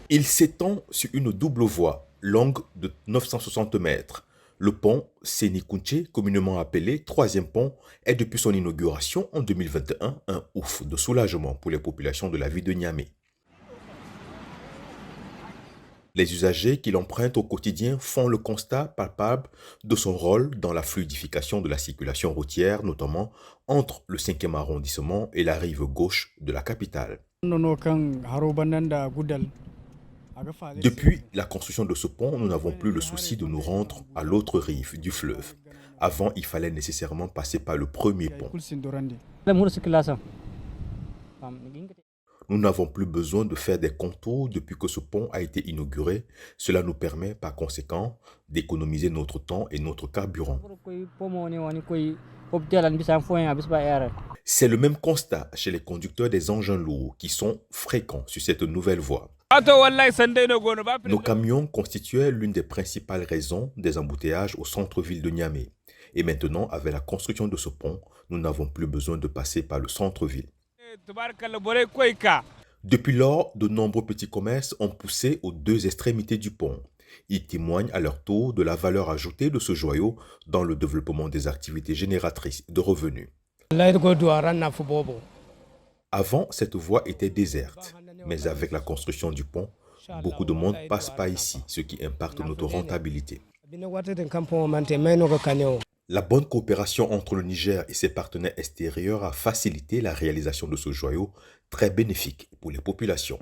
Il s'étend sur une double voie longue de 960 mètres. Le pont Séni-Kountché, communément appelé troisième pont, est depuis son inauguration en 2021 un ouf de soulagement pour les populations de la ville de Niamey. Les usagers qui l'empruntent au quotidien font le constat palpable de son rôle dans la fluidification de la circulation routière, notamment entre le 5e arrondissement et la rive gauche de la capitale. Depuis la construction de ce pont, nous n'avons plus le souci de nous rendre à l'autre rive du fleuve. Avant, il fallait nécessairement passer par le premier pont. Nous n'avons plus besoin de faire des contours depuis que ce pont a été inauguré. Cela nous permet par conséquent d'économiser notre temps et notre carburant. C'est le même constat chez les conducteurs des engins lourds qui sont fréquents sur cette nouvelle voie. Nos camions constituaient l'une des principales raisons des embouteillages au centre-ville de Niamey. Et maintenant, avec la construction de ce pont, nous n'avons plus besoin de passer par le centre-ville. Depuis lors, de nombreux petits commerces ont poussé aux deux extrémités du pont. Ils témoignent à leur tour de la valeur ajoutée de ce joyau dans le développement des activités génératrices de revenus. Avant, cette voie était déserte, mais avec la construction du pont, beaucoup de monde passe par ici, ce qui impacte notre rentabilité. La bonne coopération entre le Niger et ses partenaires extérieurs a facilité la réalisation de ce joyau très bénéfique pour les populations.